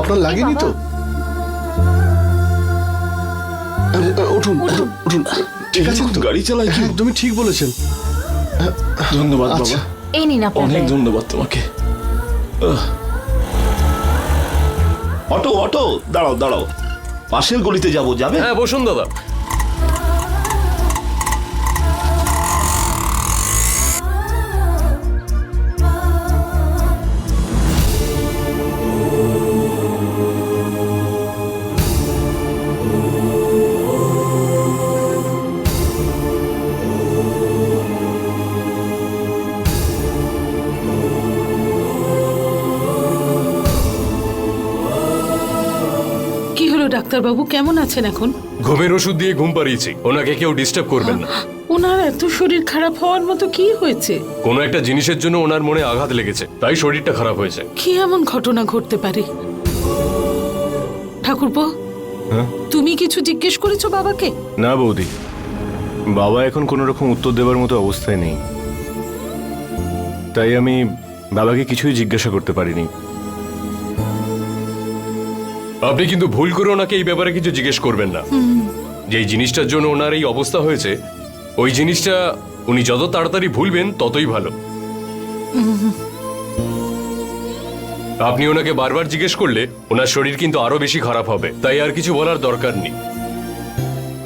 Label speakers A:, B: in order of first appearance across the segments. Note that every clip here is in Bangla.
A: আপনার লাগেনি তো? উঠুন উঠুন উঠুন। ঠিক আছে,
B: গাড়ি চালাই কি?
A: একদমই ঠিক বলেছেন।
B: ধন্যবাদ
A: আচ্ছা।
B: বাবা,
C: এই নিন আপনার
B: অনেক
C: ব্যাগ।
B: ধন্যবাদ তোমাকে। অটো অটো, দাঁড়াও দাঁড়াও, পাশের গলিতে যাবো, যাবে?
D: হ্যাঁ বসুন দাদা।
E: কি হলো ডাক্তারবাবু, কেমন আছেন এখন?
D: ঘুমের ওষুধ দিয়ে ঘুম পাড়িয়েছি, ওনাকে কেউ ডিস্টার্ব করবেন না।
E: ওনার এত শরীর খারাপ হওয়ার মতো কি হয়েছে?
D: কোনো একটা জিনিসের জন্য ওনার মনে আঘাত লেগেছে, তাই শরীরটা খারাপ হয়েছে।
E: কি এমন ঘটনা ঘটতে পারে? ঠাকুরপো, তুমি কিছু জিজ্ঞেস করেছো বাবাকে?
F: না বৌদি, বাবা এখন কোনো রকম উত্তর দেবার মতো অবস্থায় নেই, তাই আমি বাবাকে কিছুই জিজ্ঞাসা করতে পারিনি।
D: আপনি কিন্তু ভুল করে ওনাকে এই ব্যাপারে কিছু জিজ্ঞেস করবেন না। যেই জিনিসটার জন্য ওনার এই অবস্থা হয়েছে, ওই জিনিসটা উনি যত তাড়াতাড়ি ভুলবেন ততই ভালো। আপনি ওনাকে বারবার জিজ্ঞেস করলে ওনার শরীর কিন্তু আরো বেশি খারাপ হবে, তাই আর কিছু বলার দরকার নেই।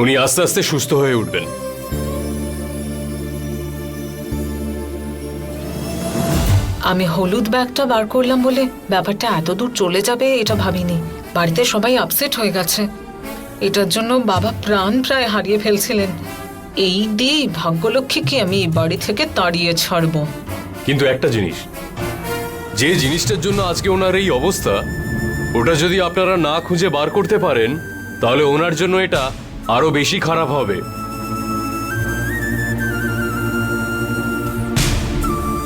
D: উনি আস্তে আস্তে সুস্থ হয়ে উঠবেন।
G: আমি হলুদ ব্যাগটা বার করলাম বলে ব্যাপারটা এত দূর চলে যাবে এটা ভাবিনি। বাড়িতে সবাই আপসেট হয়ে গেছে, এটার জন্য বাবা প্রাণ প্রায় হারিয়ে ফেলছিলেন। এই দিয়ে ভাগ্যলক্ষ্মীকে আমি এই বাড়ি থেকে তাড়িয়ে ছাড়বো।
D: কিন্তু একটা জিনিস, যে জিনিসটার জন্য আজকে ওনার এই অবস্থা, ওটা যদি আপনারা না খুঁজে বার করতে পারেন তাহলে ওনার জন্য এটা আরো বেশি খারাপ হবে।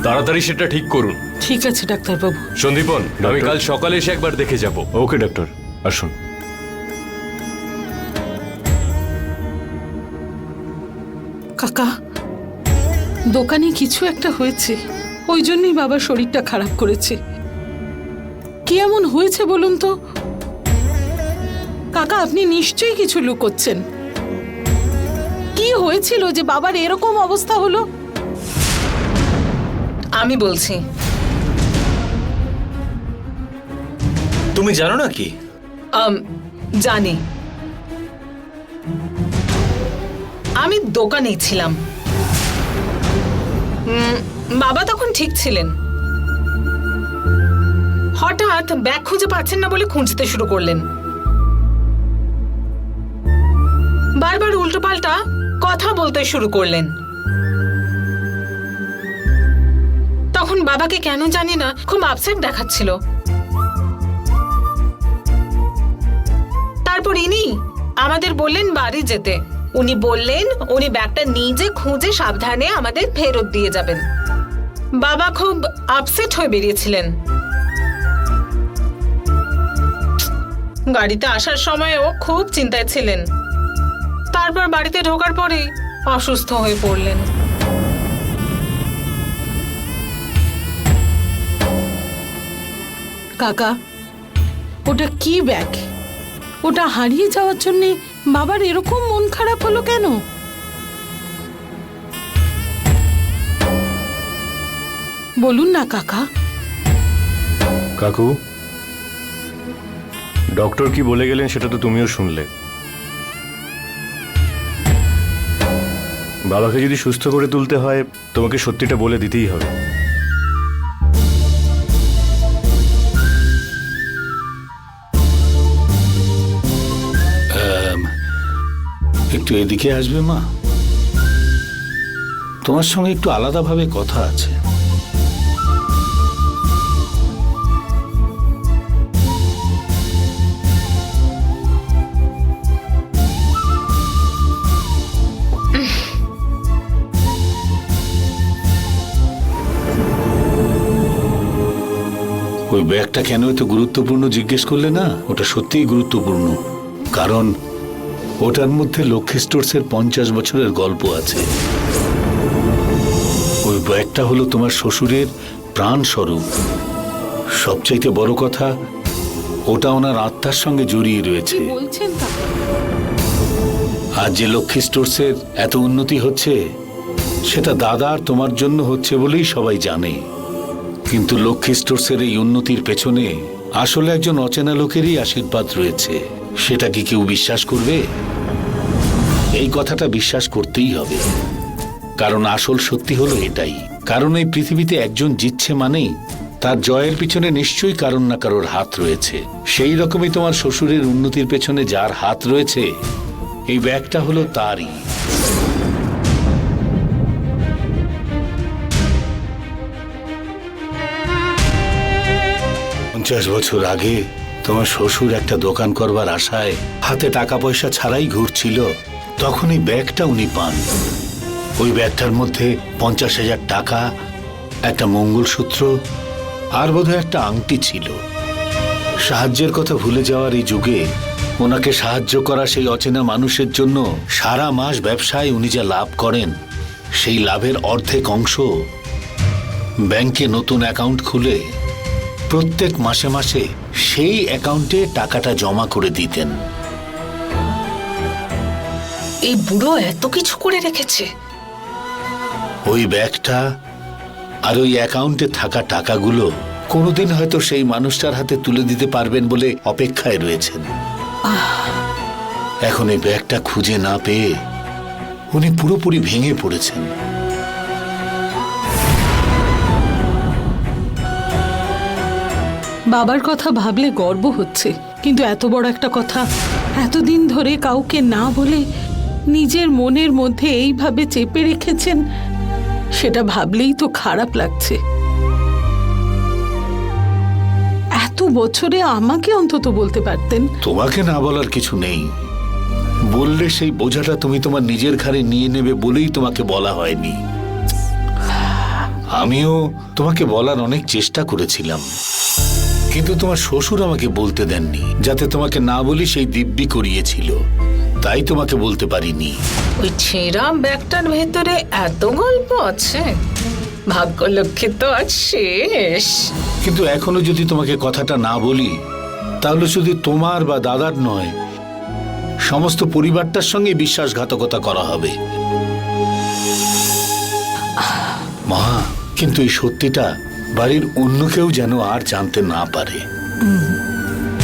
D: তাড়াতাড়ি সেটা ঠিক করুন।
E: ঠিক আছে ডাক্তারবাবু।
D: সন্দীপন, আমি কাল সকালে এসে একবার দেখে যাব।
F: ওকে ডাক্তার, আসুন।
E: কাকা, দোকানে কিছু একটা হয়েছে, ওই জন্যই বাবার শরীরটা খারাপ করেছে। কি এমন হয়েছে বলুন তো? কাকা, আপনি নিশ্চয়ই কিছু লুকোচ্ছেন। কি হয়েছিল যে বাবার এরকম অবস্থা হলো?
G: আমি বলছি,
H: তুমি জানো না কি?
G: জানি। আমি দোকানেই ছিলাম, বাবা তখন ঠিক ছিলেন। হঠাৎ ব্যাগ খুঁজে পাচ্ছেন না বলে খুঁজতে শুরু করলেন। বারবার উল্টোপাল্টা কথা বলতে শুরু করলেন। তখন বাবাকে কেন জানি না খুব আপসেট দেখাচ্ছিল। তারপর ইনি আমাদের বললেন বাড়ি যেতে। উনি বললেন উনি ব্যাগটা নিজে খুঁজে সাবধানে আমাদের ফেরত দিয়ে যাবেন। বাবা খুব আপসেট হয়ে বেরিয়েছিলেন। গাড়িতে আসার সময়ও খুব চিন্তায় ছিলেন। তারপর বাড়িতে ঢোকার পরেই অসুস্থ হয়ে পড়লেন।
E: কাকা, ওটা কি ব্যাগ? ওটা হারিয়ে যাওয়ার জন্য বাবার এরকম মন খারাপ হলো কেন? বলুন না কাকা।
F: কাকু, ডক্টর কি বলে গেলেন সেটা তো তুমিও শুনলে। বাবাকে যদি সুস্থ করে তুলতে হয় তোমাকে সত্যিটা বলে দিতেই হবে।
H: একটু এদিকে আসবে মা, তোমার সঙ্গে একটু আলাদাভাবে কথা আছে। ওই ব্যাগটা কেন এত গুরুত্বপূর্ণ জিজ্ঞেস করলে না? ওটা সত্যিই গুরুত্বপূর্ণ, কারণ ওটার মধ্যে লক্ষ্মী স্টোরসের 50 বছরের গল্প আছে। ওই ব্যাগটা হলো তোমার শ্বশুরের প্রাণ স্বরূপ। সবচাইতে বড় কথা, ওটা ওনার আত্মার সঙ্গে জড়িয়ে
E: কি
H: রয়েছে।
E: বলছেন কাকা?
H: আর যে লক্ষ্মী স্টোরসের এত উন্নতি হচ্ছে সেটা দাদা আর তোমার জন্য হচ্ছে বলেই সবাই জানে। কিন্তু লক্ষ্মী স্টোরসের এই উন্নতির পেছনে আসলে একজন অচেনা লোকেরই আশীর্বাদ রয়েছে। সেটা কি কেউ বিশ্বাস করবে? এই কথাটা বিশ্বাস করতেই হবে, কারণ আসল সত্যি হলো এটাই। কারণ এই পৃথিবীতে একজন জিতছে মানেই তার জয়ের পিছনে নিশ্চয়ই কারোর না কারোর হাত রয়েছে। সেই রকমই তোমার শ্বশুরের উন্নতির পেছনে যার হাত রয়েছে, এই ব্যাগটা হলো তারই। পঞ্চাশ বছর আগে তোমার শ্বশুর একটা দোকান করবার আশায় হাতে টাকা পয়সা ছাড়াই ঘুরছিল, তখন এই ব্যাগটা উনি পান। ওই ব্যাগটার মধ্যে 50,000 টাকা, একটা মঙ্গলসূত্র আর বোধহয় একটা আংটি ছিল। সাহায্যের কথা ভুলে যাওয়ার এই যুগে ওনাকে সাহায্য করা সেই অচেনা মানুষের জন্য সারা মাস ব্যবসায় উনি যা লাভ করেন, সেই লাভের অর্ধেক অংশ ব্যাংকে নতুন অ্যাকাউন্ট খুলে প্রত্যেক মাসে মাসে সেই অ্যাকাউন্টে টাকাটা জমা করে দিতেন।
G: এই বুড়ো এত কিছু করে রেখেছে।
H: ওই ব্যাগটা আর ওই অ্যাকাউন্টে থাকা টাকাগুলো কোনোদিন হয়তো সেই মানুষটার হাতে তুলে দিতে পারবেন বলে অপেক্ষায় রয়েছেন। এখন এই ব্যাগটা খুঁজে না পেয়ে উনি পুরোপুরি ভেঙে পড়েছেন।
E: বাবার কথা ভাবলে গর্ব হচ্ছে, কিন্তু এত বড় একটা কথা এতদিন ধরে কাউকে না বলে নিজের মনের মধ্যে এইভাবে চেপে রেখেছেন, সেটা ভাবলেই তো খারাপ লাগছে। এত বছরে আমাকে অন্তত বলতে পারতেন।
H: তোমাকে না বলার কিছু নেই, বললে সেই বোঝাটা তুমি তোমার নিজের ঘাড়ে নিয়ে নেবে বলেই তোমাকে বলা হয়নি। আমিও তোমাকে বলার অনেক চেষ্টা করেছিলাম, কিন্তু তোমার শ্বশুর আমাকে বলতে দেননি, যাতে তোমাকে না বলি সেই দিব্যি করিয়েছিল, তাই তোমাকে বলতে পারিনি।
G: ওই ছেঁড়া ব্যাগটার ভেতরে এত গল্প আছে, ভাগ্যলক্ষ্মী তো আজ শেষ।
H: কিন্তু এখনো যদি তোমাকে কথাটা না বলি, তাহলে শুধু তোমার বা দাদার নয়, সমস্ত পরিবারটার সঙ্গে বিশ্বাসঘাতকতা করা হবে। মা, কিন্তু এই সত্যিটা বাড়ির অন্য কেউ যেন আর জানতে না পারে।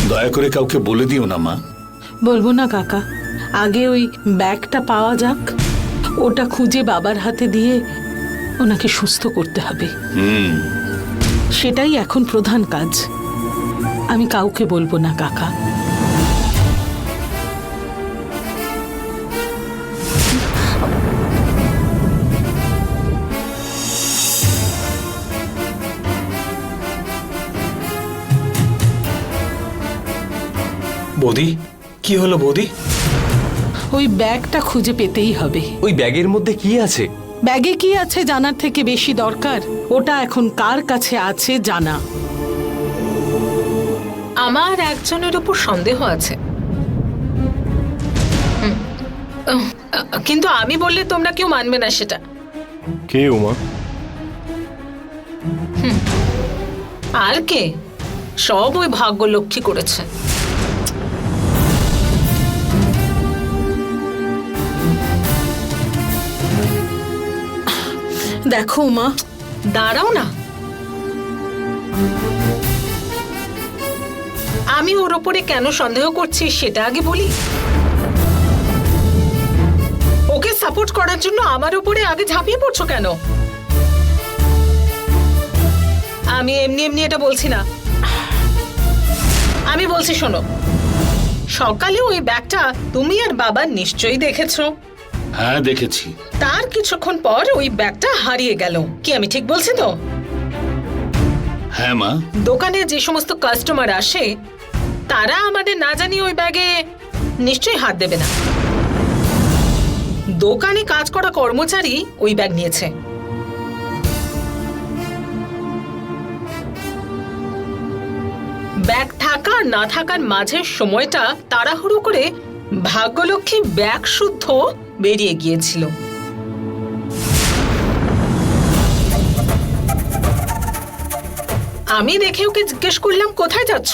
H: দয়া করে কাউকে বলে দিও না মা।
E: বলবো না কাকা, আগে ওই ব্যাগটা পাওয়া যাক, ওটা খুঁজে বাবার হাতে দিয়ে ওনাকে সুস্থ করতে হবে। সেটাই এখন প্রধান কাজ। আমি কাউকে বলবো না কাকা।
A: বৌদি, কি হলো বৌদি?
E: ওই ব্যাগটা খুঁজে পেতেই হবে।
D: ওই ব্যাগের মধ্যে কি আছে?
E: ব্যাগে কি আছে জানার থেকে বেশি দরকার ওটা এখন কার কাছে আছে জানা।
G: আমার একজনের উপর সন্দেহ আছে, কিন্তু আমি বললে তোমরা কেউ মানবে না সেটা।
F: কে উমা?
G: আর কে? সব ওই ভাগ্যলক্ষ্মী করেছে।
E: দেখো মা,
G: দাঁড়াও না, আমি ওর ওপরে কেন সন্দেহ করছি সেটা আগে বলি। ওকে সাপোর্ট করার জন্য আমার উপরে আগে ঝাঁপিয়ে পড়ছো কেন? আমি এমনি এমনি এটা বলছি না, আমি বলছি শোনো, সকালে ওই ব্যাগটা তুমি আর বাবা নিশ্চয়ই দেখেছো।
H: হ্যাঁ, দেখেছি।
G: তার কিছুক্ষণ পর ওই ব্যাগটা হারিয়ে গেল, কি আমি ঠিক বলছি তো?
H: হ্যাঁ মা।
G: দোকানে যে সমস্ত কাস্টমার আসে তারা আমাদের না জানিয়ে ওই ব্যাগে নিশ্চয়ই হাত দেবে না। দোকানে কাজ করা কর্মচারী ওই ব্যাগ নিয়েছে। ব্যাগ থাকা আর না থাকার মাঝের সময়টা তাড়াহুড়ো করে ভাগ্যলক্ষ্মী ব্যাগ শুদ্ধ বেরিয়ে গিয়েছিল। আমি দেখে ওকে জিজ্ঞেস করলাম, কোথায় যাচ্ছ?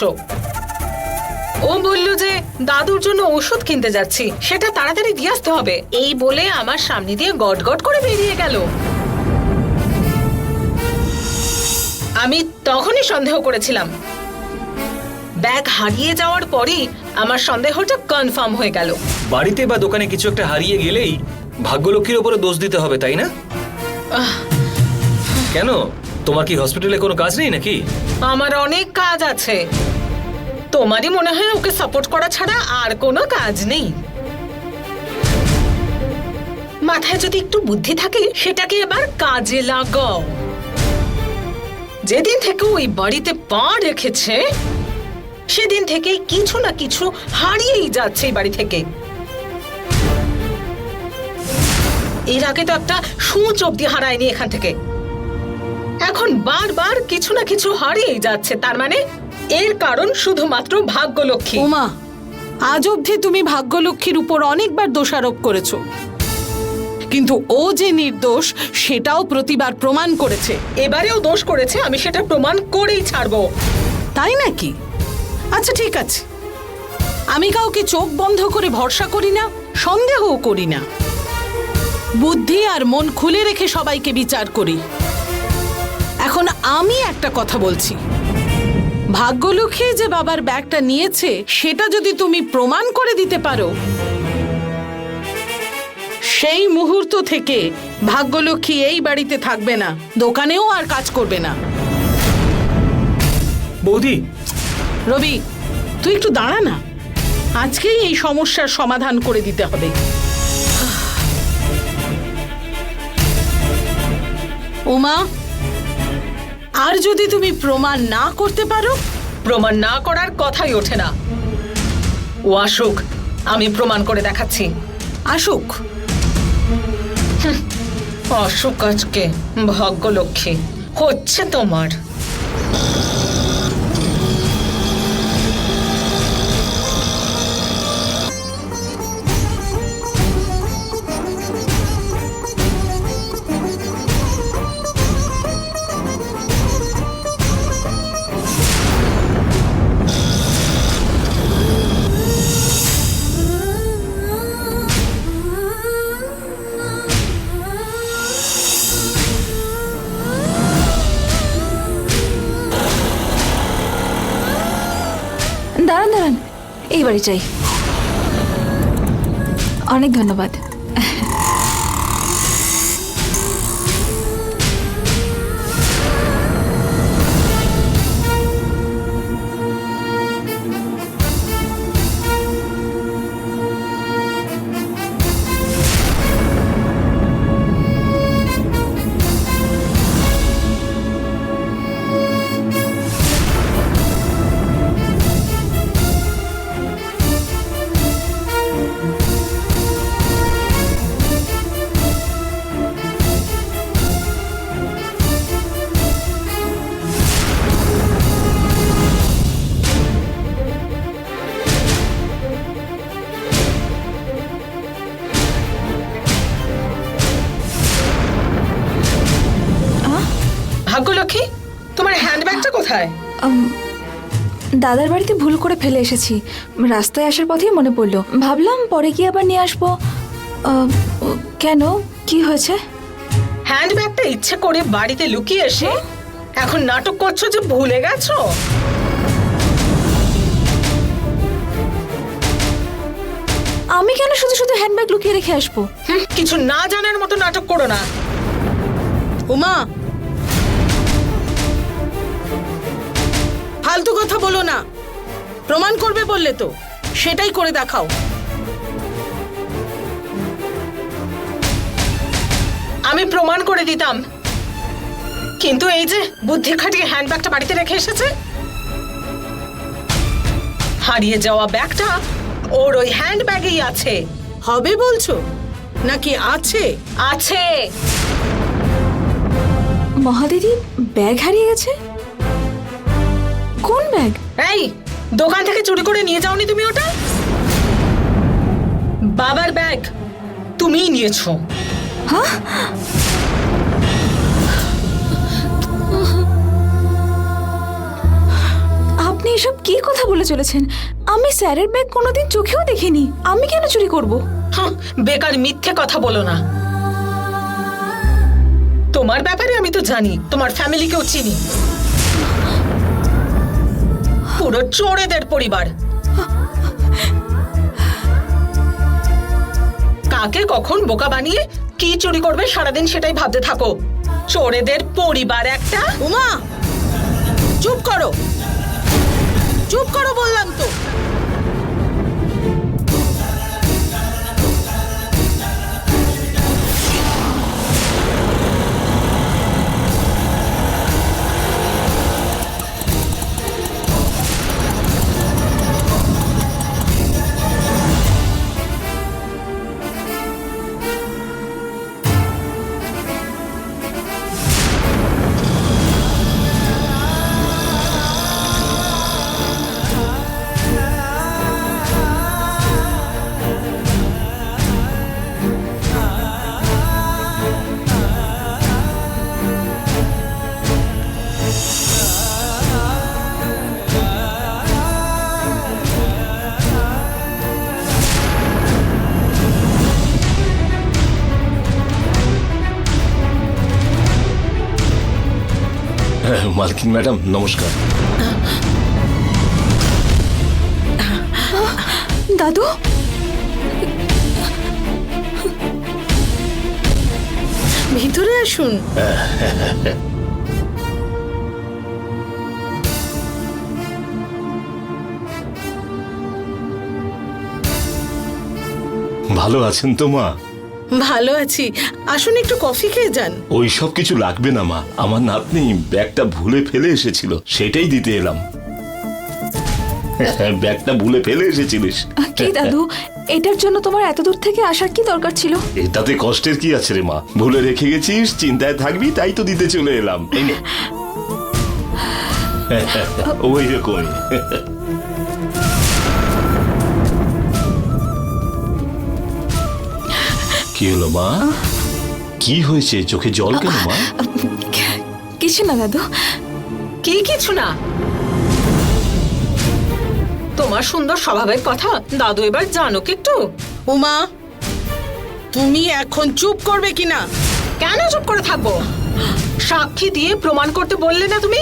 G: ও বললো যে দাদুর জন্য ওষুধ কিনতে যাচ্ছি, সেটা তাড়াতাড়ি দিয়ে আসতে হবে, এই বলে আমার সামনে দিয়ে গট গট করে বেরিয়ে গেল। আমি তখনই সন্দেহ করেছিলাম। ব্যাগ হারিয়ে যাওয়ার পরেই আমার সন্দেহটা কনফার্ম হয়ে গেল।
C: বাড়িতে বা দোকানে কিছু একটা হারিয়ে গেলেই ভাগ্যলক্ষ্মীর ওপরে দোষ দিতে হবে, তাই না? কেন, তোমার কি হসপিটালে কোনো কাজ নেই নাকি?
G: আমার অনেক কাজ আছে। তোমারই মনে হয় ওকে সাপোর্ট করা ছাড়া আর কোনো কাজ নেই। মাথায় যদি একটু বুদ্ধি থাকে সেটাকে এবার কাজে লাগাও। যেদিন থেকে ওই বাড়িতে পা রেখেছে সেদিন থেকে কিছু না কিছু হারিয়েই যাচ্ছে এই বাড়ি থেকে। এর আগে তো একটা সূচ অব্দি হারায়নি এখান থেকে, এখন বারবার কিছু না কিছু হারিয়েই যাচ্ছে। তার মানে এর কারণ শুধুমাত্র ভাগ্যলক্ষ্মী।
E: উমা, আজ অবধি তুমি ভাগ্যলক্ষ্মীর উপর অনেকবার দোষারোপ করেছো, কিন্তু ও যে নির্দোষ সেটাও প্রতিবার প্রমাণ করেছে।
G: এবারেও দোষ করেছে, আমি সেটা প্রমাণ করেই ছাড়বো।
E: তাই নাকি? আচ্ছা ঠিক আছে, আমি কাউকে চোখ বন্ধ করে ভরসা করি না, সন্দেহও করি না। বুদ্ধি আর মন খুলে রেখে সবাইকে বিচার করি। এখন আমি একটা কথা বলছি, ভাগ্যলক্ষ্মী যে বাবার ব্যাগটা নিয়েছে সেটা যদি তুমি প্রমাণ করে দিতে পারো, সেই মুহূর্ত থেকে ভাগ্যলক্ষ্মী এই বাড়িতে থাকবে না, দোকানেও আর কাজ করবে না।
C: বৌদি,
E: রবি, তুই একটু দাঁড়া না, আজকেই এই সমস্যার সমাধান করে দিতে হবে। উমা, আর যদি তুমি প্রমাণ না করতে পারো?
G: প্রমাণ না করার কথাই ওঠে না। ও আসুক, আমি প্রমাণ করে দেখাচ্ছি।
E: আসুক।
G: আসুক আজকে ভাগ্যলক্ষ্মী, হচ্ছে তোমার।
I: দাঁড়ান দাঁড়ান, এই বাড়ি চাই। অনেক ধন্যবাদ।
G: ভাগ্যলক্ষ্মী, তোমার হ্যান্ডব্যাগটা কোথায়?
I: দাদার বাড়িতে ভুল করে ফেলে এসেছি, রাস্তায় আসার পথেই মনে পড়লো, ভাবলাম পরে গিয়ে আবার নিয়ে আসবো। কেন, কি হয়েছে?
G: হ্যান্ডব্যাগটা ইচ্ছে করে বাড়িতে লুকিয়ে এসে এখন নাটক করছো যে ভুলে গেছো।
I: আমি কেন শুধু শুধু হ্যান্ডব্যাগ লুকিয়ে রেখে আসবো?
G: কিছু না জানার মতো নাটক করো না।
E: উমা, ফালতু কথা বলো না। প্রমাণ করবে বললে তো, সেটাই করে দেখাও।
G: আমি প্রমাণ করে দিতাম, কিন্তু এই যে বুদ্ধি খাটিয়ে হ্যান্ডব্যাগটা বাড়িতে রেখে এসেছে। হারিয়ে যাওয়া ব্যাগটা ওর ওই হ্যান্ডব্যাগেই আছে।
E: হবে বলছো নাকি আছে?
G: আছে।
I: মহাদিদি, ব্যাগ হারিয়ে গেছে? কোন ব্যাগ?
G: এই, দোকান থেকে চুরি করে নিয়ে যাওনি তুমি ওটা? বাবার ব্যাগ তুমিই নিয়েছো।
I: হ্যাঁ, আপনি এসব কি কথা বলে চলেছেন? আমি স্যারের ব্যাগ কোনোদিন চোখেও দেখিনি। আমি কেন চুরি করব?
G: হাহ, বেকার মিথ্যে কথা বলো না। তোমার ব্যাপারে আমি তো জানি, তোমার ফ্যামিলিকেও চিনি। পুরো চোরেদের পরিবার। কাকে কখন বোকা বানিয়ে কি চুরি করবে সারাদিন সেটাই ভাবতে থাকো। চোরেদের পরিবার একটা।
E: উমা, চুপ করো, চুপ করো বললাম তো।
B: মালকিন ম্যাডাম নমস্কার।
I: দাদু,
E: ভিতরে আসুন।
B: ভালো আছেন তো মা?
E: ভালো আছি, আসুন একটু কফি খেয়ে যান।
B: ওই সব কিছু লাগবে না মা, আমার নাতনি ব্যাগটা ভুলে ফেলে এসেছিল, সেটাই দিতে এলাম। ব্যাগটা ভুলে ফেলে এসেছিলিস।
I: কি দাদু, এটার জন্য তোমার এত দূর থেকে আসার কি দরকার ছিল?
B: এটাতে কষ্টের কি আছে রে মা, ভুলে রেখে গেছিস, চিন্তায় থাকবি তাই তো দিতে চলে এলাম। এই নে। ওই রকমই। কি হলো মা? কি হয়েছে, চোখে জল কেন মা?
I: কিছু না দাদু।
G: কি কিছু না? তোমার সুন্দর স্বভাবের কথা দাদু এবার জানো কি একটু?
E: উমা, তুমি এখন চুপ করবে কিনা?
G: কেন চুপ করে থাকবো? সাক্ষী দিয়ে প্রমাণ করতে বললে না তুমি?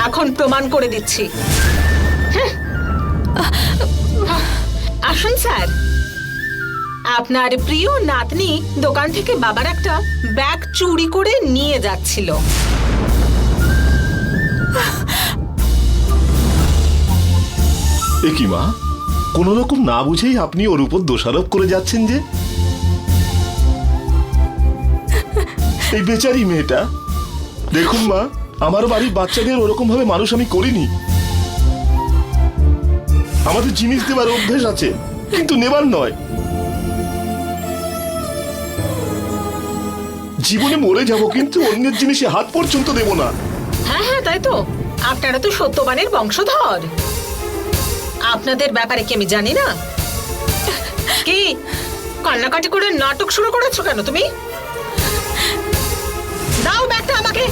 G: এখন প্রমাণ করে দিচ্ছি। আসুন স্যার। আপনার প্রিয় নাতনি দোকান থেকে বাবার একটা ব্যাগ চুরি করে নিয়ে যাচ্ছিল।
B: এ কি মা, কোন রকম না বুঝেই আপনি ওর উপর দোষারোপ করে যাচ্ছেন যে? এই বেচারি মেয়েটা, দেখুন মা, আমার বাড়ির বাচ্চাদের ওরকম ভাবে মানুষ আমি করিনি। আমাদের জিনিস দেবার অভ্যেস আছে, কিন্তু নেবার নয়। জীবনে মরে যাব, কিন্তু অন্যের জিনিসে হাত পর্যন্ত দেব না।
G: হ্যাঁ হ্যাঁ, তাই তো। আপনারা তো সত্যবানের বংশধর। আপনাদের ব্যাপারে কি আমি জানি না? কি কান্নাকাটি করে নাটক শুরু করেছো কেন তুমি? দাও ব্যাগটা আমাকে।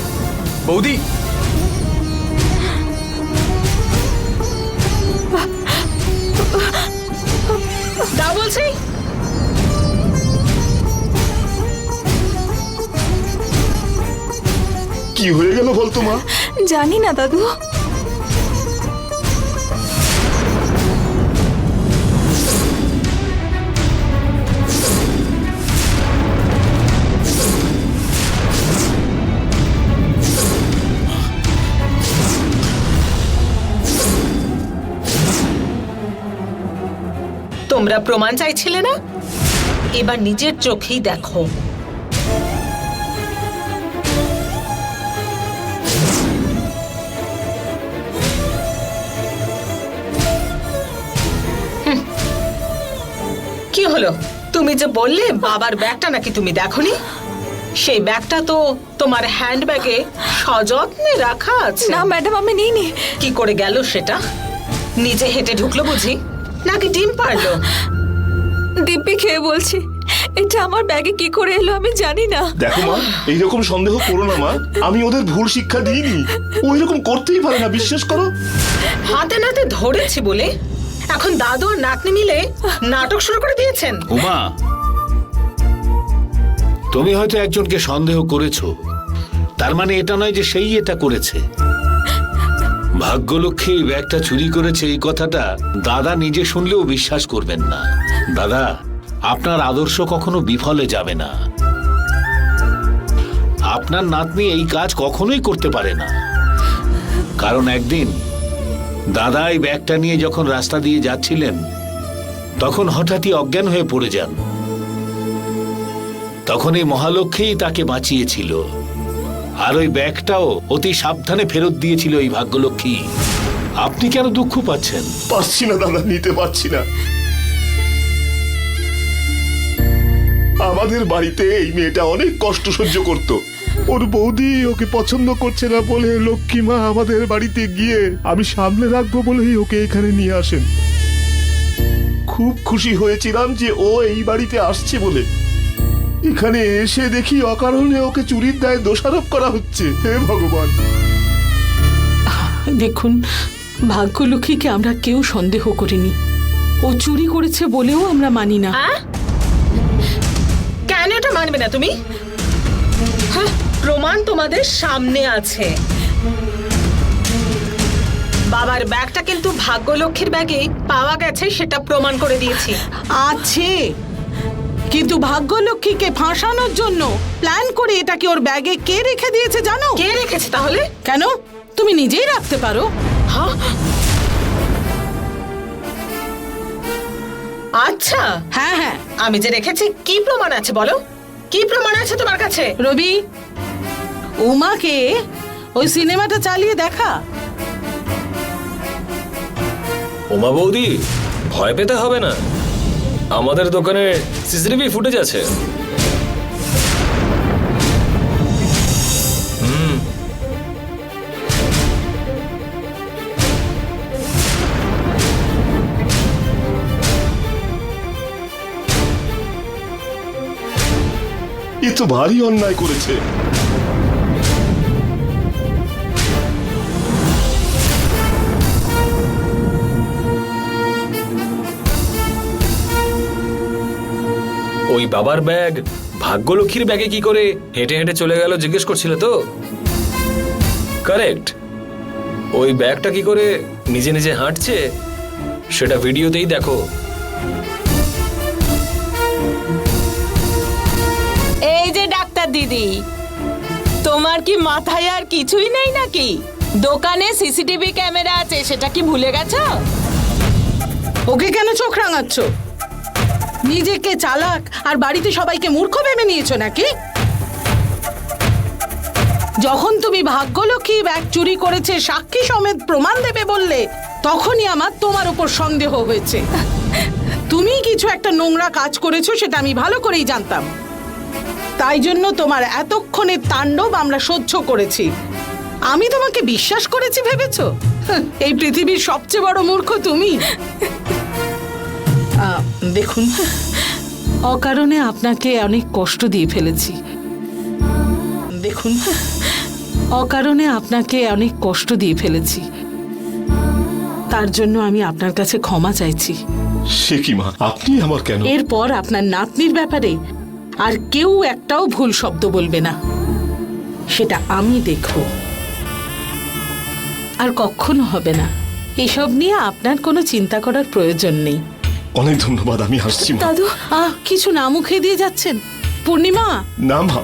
D: বৌদি,
G: দাও বলছি।
B: কি হয়ে গেল বলতো মা?
I: জানি না দাদু।
G: তোমরা প্রমাণ চাইছিলে না? এবার নিজের চোখেই দেখো। কি হলো? তুমি যে বললে বাবার ব্যাগটা নাকি তুমি দেখোনি, সেই ব্যাগটা তো তোমার হ্যান্ড ব্যাগে সযত্নে রাখা আছে।
I: না ম্যাডাম, আমি নিইনি।
G: কি করে গেল সেটা? নিজে হেঁটে ঢুকলো বুঝি, নাকি ডিম পারলো?
I: দিব্যি খেয়ে বলছি, এটা আমার ব্যাগে কি করে এলো আমি জানি না।
B: দেখো মা, এইরকম সন্দেহ করো না মা, আমি ওদের ভুল শিক্ষা দিইনি। ওই রকম করতেই পারে না, বিশ্বাস করো।
G: হাতে নাতে ধরেছি বলে এখন দাদু আর নাতনি মিলে নাটক শুরু করে দিয়েছেন।
H: উমা, তুমি হয়তো একজনকে সন্দেহ করেছো, তার মানে এটা নয় যে সেই এটা করেছে। ভাগ্যলক্ষ্মী এই ব্যাগটা চুরি করেছে এই কথাটা দাদা নিজে শুনলেও বিশ্বাস করবেন না। দাদা, আপনার আদর্শ কখনো বিফলে যাবে না। আপনার নাতনি এই কাজ কখনোই করতে পারে না, কারণ একদিন দাদা এই ব্যাগটা নিয়ে যখন রাস্তা দিয়ে যাচ্ছিলেন তখন হঠাৎই অজ্ঞান হয়ে পড়ে যান। তখন এই মহালক্ষ্মী তাকে বাঁচিয়েছিল, আর ওই ব্যাগটাও অতি সাবধানে ফেরত দিয়েছিল এই ভাগ্যলক্ষ্মী। আপনি কেন দুঃখ পাচ্ছেন?
B: পারছি না দাদা, নিতে পারছি না। আমাদের বাড়িতে এই মেয়েটা অনেক কষ্ট সহ্য করত। ওর বৌদি ওকে পছন্দ করছে না বলে লক্ষ্মী মা আমাদের বাড়িতে গিয়ে আমি সামলে রাখবো বলেই ওকে এখানে নিয়ে আসেন। খুব খুশি হয়েছিলাম যে ও এই বাড়িতে আসছে বলে। এখানে এসে দেখি অকারণে ওকে চুরির দায়ে দোষারোপ করা হচ্ছে। হে ভগবান!
E: দেখুন, ভাগ্যলক্ষ্মীকে আমরা কেউ সন্দেহ করিনি। ও চুরি করেছে বলেও আমরা মানি না।
G: কেন এটা মানবে না তুমি? হ্যাঁ, প্রমাণ তোমাদের সামনে আছে। বাবার ব্যাগটা কিন্তু ভাগ্যলক্ষ্মীর ব্যাগে পাওয়া গেছে, সেটা প্রমাণ করে দিয়েছি।
E: আছে, কিন্তু ভাগ্যলক্ষ্মীকে ফাঁসানোর জন্য প্ল্যান করে এটাকে ওর ব্যাগে কে রেখে দিয়েছে জানো?
G: কে রেখেছে তাহলে?
E: কেন, তুমি নিজেই রাখতে পারো।
G: হ্যাঁ, আচ্ছা,
E: হ্যাঁ হ্যাঁ,
G: আমি যে রেখেছি, কি প্রমাণ আছে বলো? কি প্রমাণ আছে তোমার কাছে?
E: রবি, উমাকে ওই সিনেমাটা চালিয়ে দেখা।
C: উমা বৌদি, ভয় পেতে হবে না, আমাদের দোকানে সিসিটিভি ফুটেজ আছে।
B: এ তো ভারী অন্যায় করেছে।
C: ওই বাবার ব্যাগ ভাগ্যলক্ষ্মীর ব্যাগে কি করে হেঁটে হেঁটে চলে গেল জিজ্ঞেস করছিলে তো? কারেক্ট। ওই ব্যাগটা কি করে নিজে নিজে হাঁটছে সেটা ভিডিওতেই দেখো।
J: এই যে ডাক্তার দিদি, তোমার কি মাথায় আর কিছুই নেই নাকি? দোকানে সিসিটিভি ক্যামেরা আছে, সেটা কি ভুলে গেছো?
E: ওকে কেন চোখ রাঙাচ্ছ? নিজেকে চালাক আর বাড়িতে সবাইকে মূর্খ ভেবে নিয়েছো নাকি? যখন তুমি ভাগ্যলক্ষ্মী ব্যাগ চুরি করেছে সাক্ষী সমেত প্রমাণ দেবে বললে, তখনই আমার তোমার উপর সন্দেহ হয়েছে। তুমি কিছু একটা নোংরা কাজ করেছো সেটা আমি ভালো করেই জানতাম। তাই জন্য তোমার এতক্ষণের তাণ্ডব আমরা সহ্য করেছি। আমি তোমাকে বিশ্বাস করেছি ভেবেছো? এই পৃথিবীর সবচেয়ে বড় মূর্খ তুমি। দেখুন, অকারণে আপনাকে অনেক কষ্ট দিয়ে ফেলেছি। দেখুন, অকারণে আপনাকে অনেক কষ্ট দিয়ে ফেলেছি। তার জন্য আমি আপনার কাছে ক্ষমা চাইছি।
B: সে কি মা, আপনি আমার কেন?
E: এরপর আপনার নাতনির ব্যাপারে আর কেউ একটাও ভুল শব্দ বলবে না, সেটা আমি দেখব। আর কখনো হবে না। এসব নিয়ে আপনার কোনো চিন্তা করার প্রয়োজন নেই।
B: অনেক ধন্যবাদ, আমি আসছি মা।
E: দাদু, কিছু না মুখে দিয়ে যাচ্ছেন? পূর্ণিমা,
B: না মা,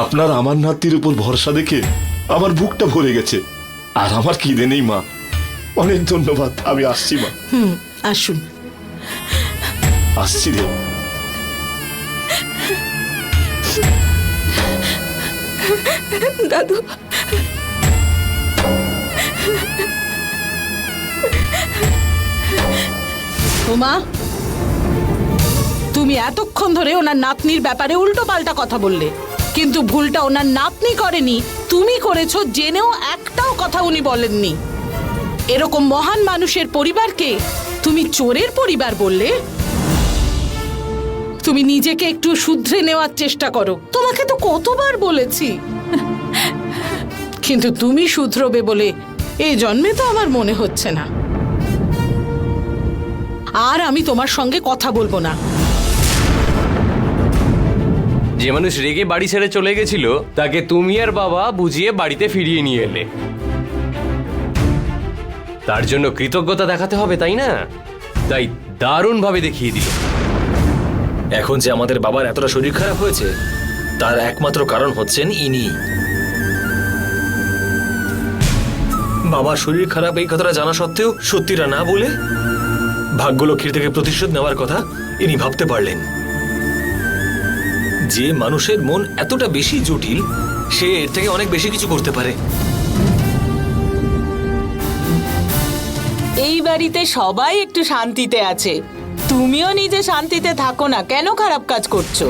B: আপনার আমার নাতির উপর ভরসা দেখে আমার বুকটা ভরে গেছে। আর আমার খিদে নেই মা। অনেক ধন্যবাদ, আমি আসছি মা।
E: আসুন।
B: আসছি রে।
I: দাদু,
E: উমা, তুমি এতক্ষণ ধরে ওনার নাতনির ব্যাপারে উল্টো পাল্টা কথা বললে, কিন্তু ভুলটা ওনার নাতনি করেনি, তুমি করেছো জেনেও একটাও কথা উনি বলেননি। এরকম মহান মানুষের পরিবারকে তুমি চোরের পরিবার বললে? তুমি নিজেকে একটু শুধরে নেওয়ার চেষ্টা করো। তোমাকে তো কতবার বলেছি, কিন্তু তুমি শুধরবে বলে এই জন্মে তো আমার মনে হচ্ছে না। আর আমি তোমার সঙ্গে কথা বলবো না।
D: যে মানুষ রেগে বাড়ি ছেড়ে চলে গেছিল তাকে তুমি আর বাবা বুঝিয়ে বাড়িতে ফিরিয়ে নিয়ে এলে। তার জন্য কৃতজ্ঞতা দেখাতে হবে, তাই না? তাই দারুণভাবে দেখিয়ে দিল।
C: এখন যে আমাদের বাবার এতটা শরীর খারাপ হয়েছে তার একমাত্র কারণ হচ্ছেন ইনি। বাবার শরীর খারাপ এই কথাটা জানা সত্ত্বেও সত্যিটা না বলে ভাগ্যলক্ষ্মীর থেকে প্রতিশোধ নেওয়ার কথা ইনি ভাবতে পারলেন। যে মানুষের মন এতটা বেশি জটিল সে এর থেকে অনেক বেশি কিছু করতে পারে।
J: এই বাড়িতে সবাই একটু শান্তিতে আছে, তুমিও নিজে শান্তিতে থাকো না, কেন খারাপ কাজ করছো?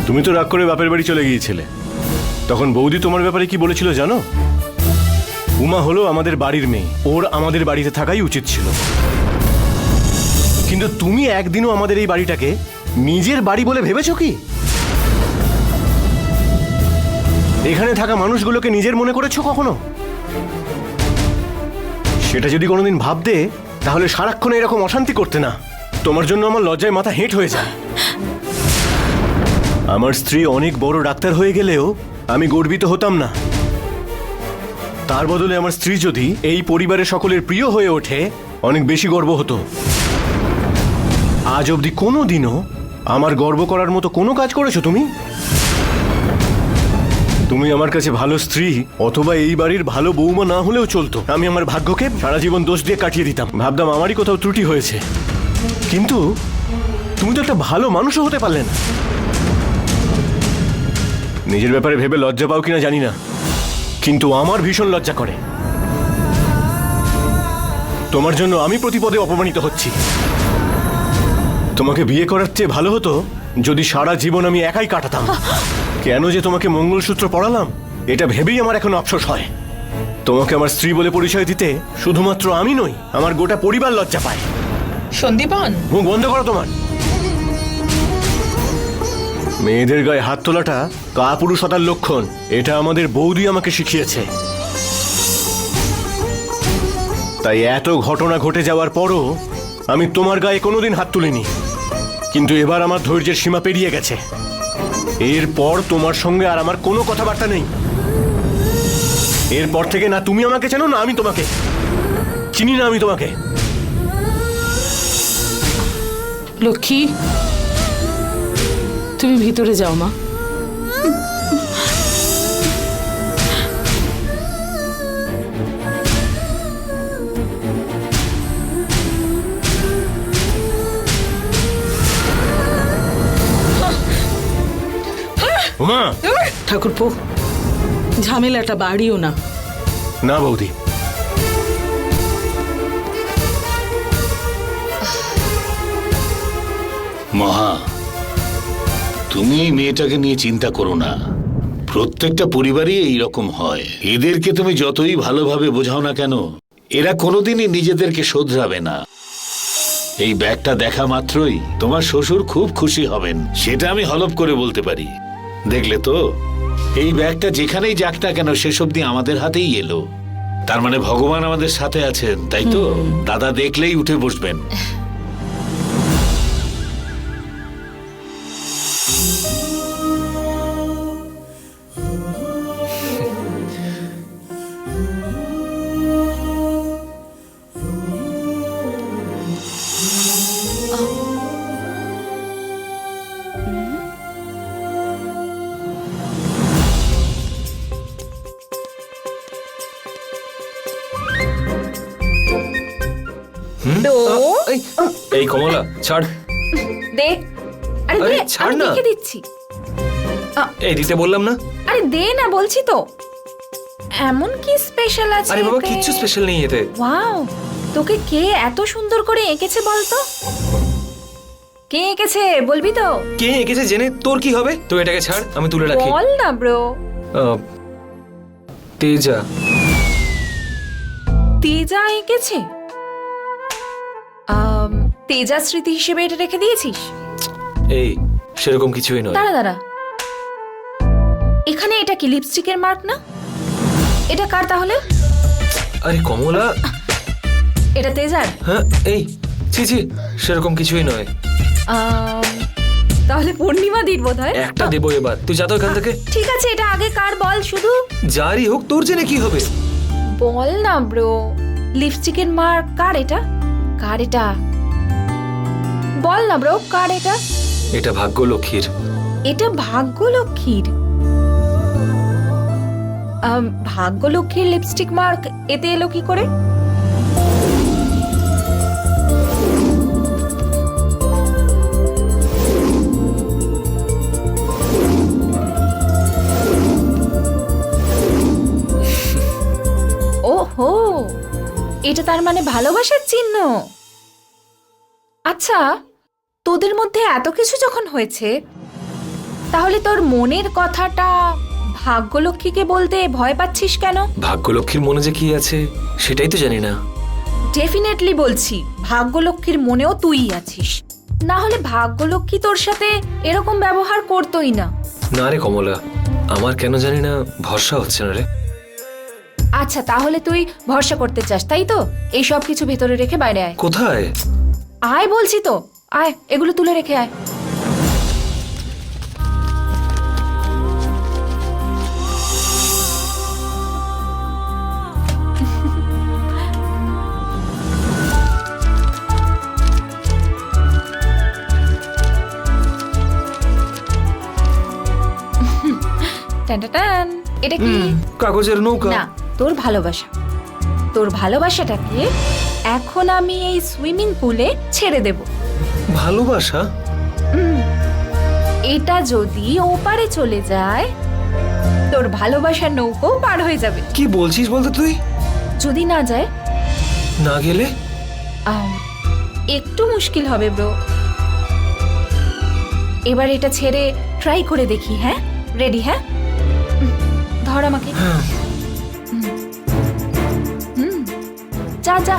F: তুমি তো রাগ করে বাপের বাড়ি চলে গিয়েছিলে, তখন বৌদি তোমার ব্যাপারে কি বলেছিল জানো? উমা হলো আমাদের বাড়ির মেয়ে, ওর আমাদের বাড়িতে থাকাই উচিত ছিল। কিন্তু তুমি একদিনও আমাদের এই বাড়িটাকে নিজের বাড়ি বলে ভেবেছো কি? এখানে থাকা মানুষগুলোকে নিজের মনে করেছো কখনো? সেটা যদি কোনোদিন ভাবতে তাহলে সারাক্ষণ এরকম অশান্তি করতে না। তোমার জন্য আমার লজ্জায় মাথা হেঁট হয়ে যায়। আমার স্ত্রী অনেক বড় ডাক্তার হয়ে গেলেও আমি গর্বিত হতাম না। তার বদলে আমার স্ত্রী যদি এই পরিবারের সকলের প্রিয় হয়ে ওঠে অনেক বেশি গর্ব হতো। আজ অবধি কোনো দিনও আমার গর্ব করার মতো কোনো কাজ করেছো তুমি? তুমি আমার কাছে ভালো স্ত্রী অথবা এই বাড়ির ভালো বৌমা না হলেও চলতো। আমি আমার ভাগ্যকে সারা জীবন দোষ দিয়ে কাটিয়ে দিতাম, ভাবতাম আমারই কোথাও ত্রুটি হয়েছে। কিন্তু তুমি তো একটা ভালো মানুষও হতে পারলে না। নিজের ব্যাপারে ভেবে লজ্জা পাও কিনা জানি না, কিন্তু আমার ভীষণ লজ্জা করে। তোমার জন্য আমি প্রতিপদে অপমানিত হচ্ছি। তোমাকে বিয়ে করার চেয়ে ভালো হতো যদি সারা জীবন আমি একাই কাটাতাম। কেন যে তোমাকে মঙ্গলসূত্র পরালাম এটা ভেবেই আমার এখন আফসোস হয়। তোমাকে আমার স্ত্রী বলে পরিচয় দিতে শুধুমাত্র আমি নই, আমার গোটা পরিবার লজ্জা পায়।
G: সন্দীপন,
F: মুখ বন্ধ করো তোমার। মেয়েদের গায়ে হাত তোলাটা কাপুরুষতার লক্ষণ, এটা আমাদের বৌদি আমাকে শিখিয়েছে। তাই এত ঘটনা ঘটে যাওয়ার পরও আমি তোমার গায়ে কোনোদিন হাত তুলিনি। কিন্তু এবার আমার ধৈর্যের সীমা পেরিয়ে গেছে। এরপর তোমার সঙ্গে আর আমার কোনো কথাবার্তা নেই। এরপর থেকে না তুমি আমাকে চেনো না আমি তোমাকে চিনি না। আমি তোমাকে
E: লক্ষ্মী, তুমি ভিতরে যাও মা।
F: উমা,
E: ঠাকুরপো, ঝামেলাটা বাড়িও না।
F: না বৌদি,
H: মহা, তুমি এই মেয়েটাকে নিয়ে চিন্তা করো না। প্রত্যেকটা পরিবারই এইরকম হয়। এদেরকে তুমি যতই ভালোভাবে বোঝাও না কেন, এরা কোনোদিনই নিজেদেরকে শোধরাবে না। এই ব্যাগটা দেখা মাত্রই তোমার শ্বশুর খুব খুশি হবেন, সেটা আমি হলফ করে বলতে পারি। দেখলে তো, এই ব্যাগটা যেখানেই যাক না কেন শেষ অবধি আমাদের হাতেই এলো। তার মানে ভগবান আমাদের সাথে আছেন, তাই তো? দাদা দেখলেই উঠে বসবেন।
C: এই কমলা ছাড়।
I: দে। আরে
C: আরে
I: দে,
C: ছাড়
I: আমি
C: না।
I: দেখে দিচ্ছি।
C: এই দিতে বললাম না?
I: আরে দে না বলছি তো। এমন কি স্পেশাল আছে?
C: আরে বাবা,
I: এতে?
C: কিচ্ছু স্পেশাল নেই এতে।
I: ওয়াও, তোকে কে এত সুন্দর করে এঁকেছে বলতো? কে এঁকেছে বলবি তো?
C: কে এঁকেছে জেনে তোর কি হবে? তো এটাকে ছাড়, আমি তুলে রাখি।
I: বল না ব্রো।
C: তেজা।
I: তেজা এঁকেছে? তেজা স্মৃতি হিসেবে এটা রেখে দিয়েছিস?
C: এই সেরকম কিছুই নয়।
I: দাঁড়া দাঁড়া, এখানে এটা কি লিপস্টিকের মার্ক না? এটা কার তাহলে?
C: আরে কমলা,
I: এটা তেজার?
C: হ্যাঁ এই ছি ছি, সেরকম কিছুই নয়।
I: তাহলে পূর্ণিমা দিন বোধ হয়।
C: একটা দেবো এবার, তুই যা তো এখান থেকে।
I: ঠিক আছে, এটা আগে কার বল শুধু।
C: যারই হোক, তোর জেনে কি হবে?
I: বল না ব্রো, লিপস্টিকের মার্ক কার এটা? কার এটা? বল না ব্রো, কার এটা?
C: এটা ভাগ্যলক্ষ্মীর।
I: এটা ভাগ্যলক্ষ্মীর? ভাগ্যলক্ষ্মীর লিপস্টিক মার্ক এতে এলো কি করে? ওহো, এটা তার মানে ভালোবাসার চিহ্ন। আচ্ছা, তোদের মধ্যে এত কিছু যখন হয়েছে, তাহলে তোর মনের কথাটা ভাগ্যলক্ষ্মীকে বলতে ভয় পাচ্ছিস কেন?
C: ভাগ্যলক্ষ্মীর মনে যে কি আছে সেটাই তো জানি না।
I: ডেফিনেটলি বলছি, ভাগ্যলক্ষ্মীর মনেও তুই আছিস, না হলে ভাগ্যলক্ষ্মী তোর সাথে এরকম ব্যবহার করতোই না।
C: না রে কমলা, আমার কেন জানি না ভরসা হচ্ছে না রে।
I: আচ্ছা, তাহলে তুই ভরসা করতে চাস, তাই তো? এই সব কিছু ভেতরে রেখে বাইরে আয়।
C: কোথায়?
I: আয় বলছি তো, আয়, এগুলো তুলে রেখে আয়। টান টান টান। এটা কি?
C: কাগজের নৌকা।
I: না, তোর ভালোবাসা। তোর ভালোবাসাটাকে এখন আমি এই সুইমিং পুলে ছেড়ে দেব।
C: ভালোবাসা?
I: এটা যদি ওপারে চলে যায়, তোর ভালোবাসার নৌকো পার হয়ে যাবে।
C: কি বলছিস বলতে তুই?
I: যদি না যায়?
C: না গেলে?
I: একটু মুশকিল হবে ব্রো। এবার এটা ছেড়ে ট্রাই করে দেখি। হ্যাঁ, রেডি? হ্যাঁ, ধর আমাকে। যা যা।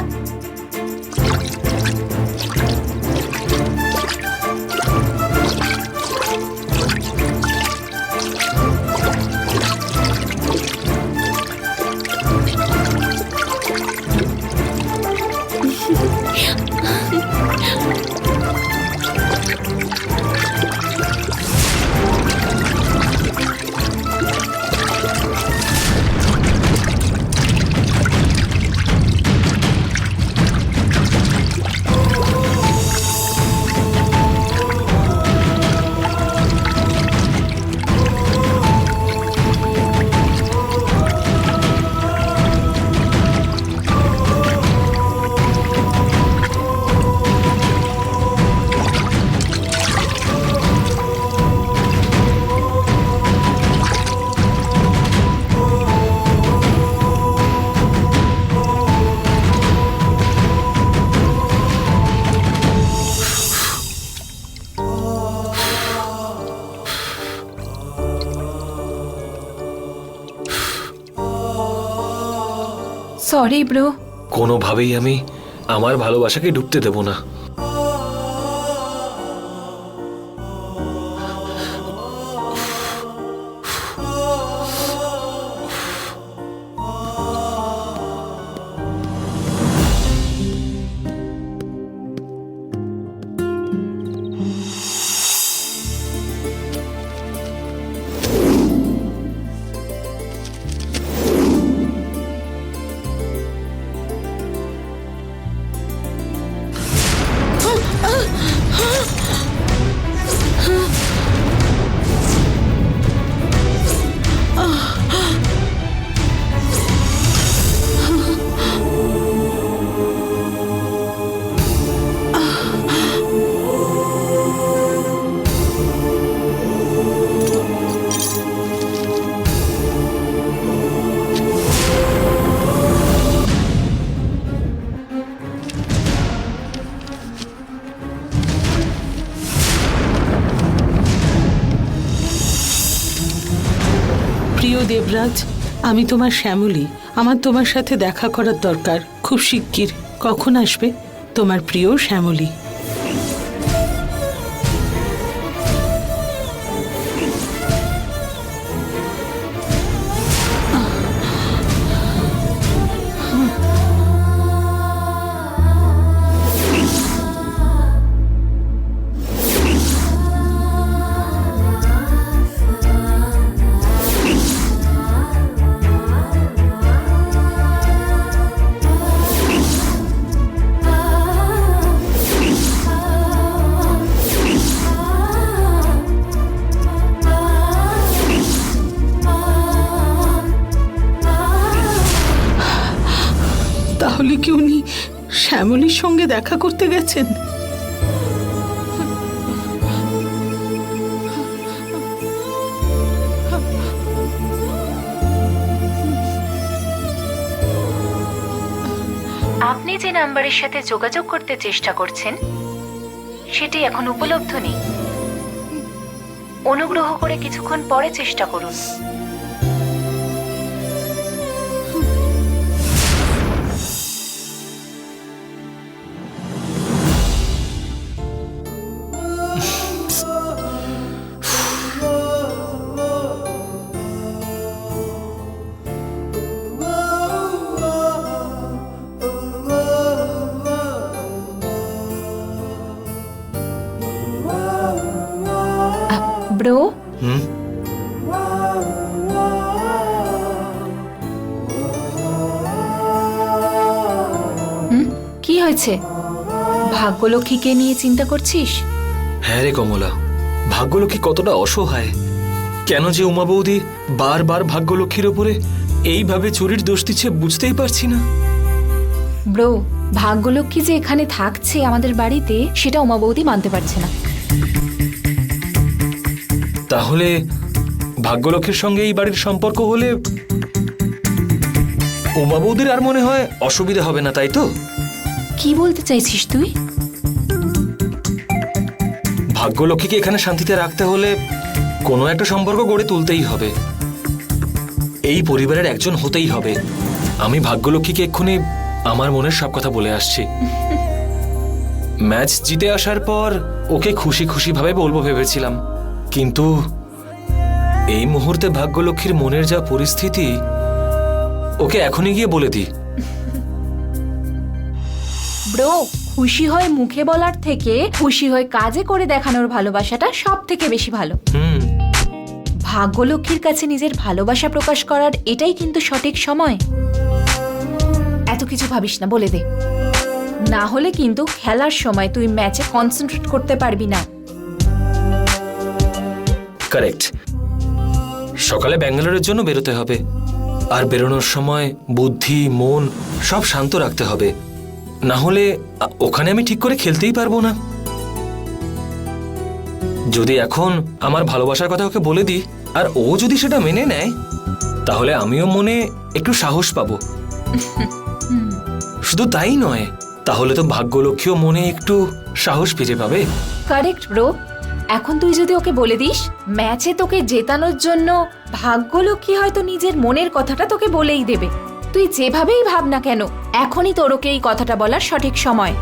I: Sorry bro.
C: কোনোভাবেই আমি আমার ভালোবাসাকে ডুবতে দেব না।
E: প্রিয় দেবরাজ, আমি তোমার শ্যামলী। আমার তোমার সাথে দেখা করার দরকার, খুব শিগগির। কখন আসবে? তোমার প্রিয় শ্যামলী। তাহলে কি উনি শ্যামলীর সঙ্গে দেখা করতে গেছেন?
K: আপনি যে নাম্বারের সাথে যোগাযোগ করতে চেষ্টা করছেন সেটি এখন উপলব্ধ নেই। অনুগ্রহ করে কিছুক্ষণ পরে চেষ্টা করুন। ব্রো, কি হয়েছে? ভাগ্যলক্ষ্মীকে নিয়ে চিন্তা করছিস?
C: হ্যাঁ রে কমলা, ভাগ্যলক্ষ্মী কতটা অসহায়। কেন যে উমা বৌদি বারবার ভাগ্যলক্ষ্মীর ওপরে এইভাবে চুরির দোষ দিচ্ছে বুঝতেই পারছি না।
K: ব্রো, ভাগ্যলক্ষ্মী যে এখানে থাকছে আমাদের বাড়িতে সেটা উমা বৌদি মানতে পারছে না।
C: তাহলে ভাগ্যলক্ষ্মীর সঙ্গে এই বাড়ির সম্পর্ক হলে উমা বৌদির আর মনে হয় অসুবিধা হবে না, তাই তো?
K: কি বলতে চাইছিস তুই?
C: ভাগ্যলক্ষ্মীকে এখানে শান্তিতে রাখতে হলে কোনো একটা সম্পর্ক গড়ে তুলতেই হবে, এই পরিবারের একজন হতেই হবে। আমি ভাগ্যলক্ষ্মীকে এক্ষুনি আমার মনের সব কথা বলে আসছি। ম্যাচ জিতে আসার পর ওকে খুশি খুশি ভাবে বলবো ভেবেছিলাম, কিন্তু এই মুহূর্তে ভাগ্যলক্ষ্মীর মনের যা পরিস্থিতি, ওকে এখনই গিয়ে বলে দিই।
K: ব্রো, খুশি হয়ে মুখে বলার থেকে খুশি হয়ে কাজে করে দেখানোর ভালোবাসাটা সব থেকে বেশি ভালো। ভাগ্যলক্ষ্মীর কাছে নিজের ভালোবাসা প্রকাশ করার এটাই কিন্তু সঠিক সময়। এত কিছু ভাবিস না, বলে দে, না হলে কিন্তু খেলার সময় তুই ম্যাচে কনসেন্ট্রেট করতে পারবি না।
C: কারেক্ট। সকালে ব্যাঙ্গালোরের জন্য বেরোতে হবে, আর বেরোনোর সময় বুদ্ধি মন সব শান্ত রাখতে হবে, না হলে ওখানে আমি ঠিক করে খেলতেই পারবো না। যদি এখন আমার ভালোবাসার কথা ওকে বলে দিই আর ও যদি সেটা মেনে নেয়, তাহলে আমিও মনে একটু সাহস পাবো। শুধু তাই নয়, তাহলে তো ভাগ্যলক্ষ্মীও মনে একটু সাহস ফিরে পাবে।
K: কারেক্ট ব্রো, এখন তুই যদি ওকে বলে দিস ম্যাচে তোকে জেতানোর জন্য ভাগ্যলক্ষ্মী হয়তো নিজের মনের কথাটা তোকে বলেই দেবে। তুই যেভাবেই ভাব না কেন, এখনই তোর ওকে এই কথাটা বলার সঠিক সময়।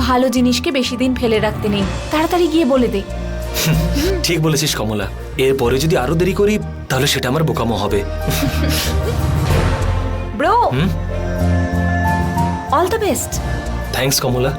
K: ভালো জিনিসকে বেশি দিন ফেলে রাখতে নেই, তাড়াতাড়ি গিয়ে বলে দে।
C: ঠিক বলেছিস কমলা, এরপরে যদি আরো দেরি করি তাহলে সেটা আমার বোকামো হবে।
K: Bro, all the best.
C: Thanks Kamala.